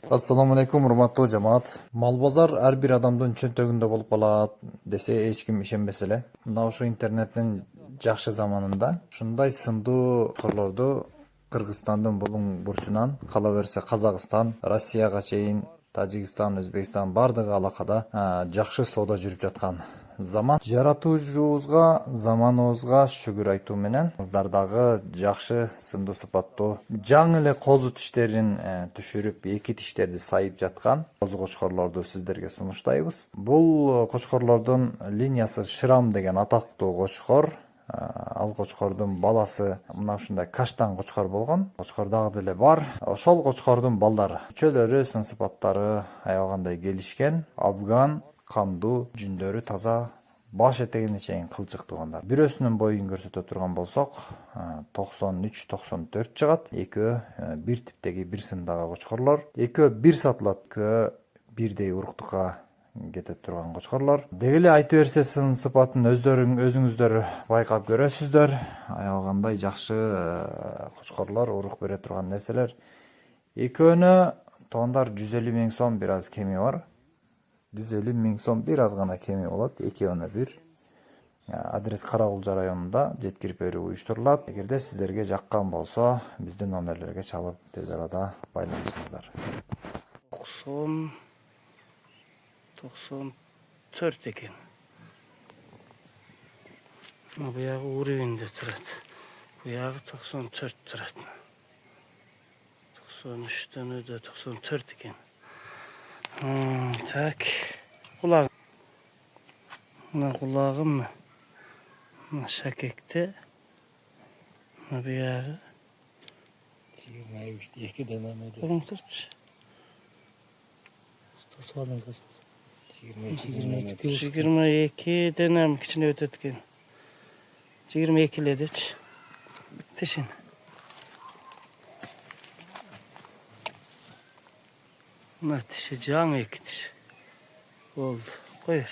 Assalamu alaikum, урматтуу жамаат. Мал базар ар бир адамдын чөнтөгүндө болуп калат десе эч ким ишенбес эле. Мына ушул интернеттин жакшы заманында ушундай сындуу корлорду Кыргызстандын булуң бурчунан, кала берсе Казакстан, Россияга чейин, Тажикстан, Өзбекстан бардыгы алакада жакшы соода жүрүп жаткан заман. Жаратуучубузга, заманыбызга шүгүр айтуу менен кыздар дагы жакшы сындуу сыпаттуу жаңы эле козу тиштерин түшүрүп, эки тиштерди сайып жаткан козу кочкорлорду сиздерге сунуштайбыз. Бул кочкорлордун линиясы Шрам деген атактуу кочкор. Ал кочкордун баласы мына ушундай каштан кочкор болгон. Кочкор дагы деле бар. Ошол кочкордун балдары. Чөлөрү, сын сыпаттары аябагандай келишкен. Афган, кандуу, жүндөрү таза, баш этегине чейин кылчык туугандар. Бирөөсүнүн боюн көрсөтө турган болсок, 93-94 чыгат. Экөө бир типтеги, бир сындагы кочкорлор. Экөө бир сатылат, экөө бирдей уруктукка кетип турган кочкорлор. Деги эле айта берсе сын сыпатын өзүңүздөр байкап көрөсүздөр. Аябагандай жакшы кочкорлор, урук бере турган нерселер. Экөөнө туугандар 150 миң сом, бир аз кеми бар. 150 миң сом бир аз гана кеми болот. Экөөнө бир. Адрес Каракулжа районунда жеткирип берүү уюштурулат. Эгерде сиздерге жаккан болсо, биздин номерлерге чалып тез арада байланышыңыздар. 94 экен. Буягы уровеньде турат. Буягы 94 турат. 93-төн өдө 94 экен. Так. Кулагым. Мына кулагым. Мына шакекте. Мына буягы 22 денем өдө. Колуң турчу. Стасып алыңыз кайсыңыз? 22 денем кичине өтөт экен. 22 эледечи. Биттишин. Мына тиши жаңы эки тиш. Болду. Кой бер.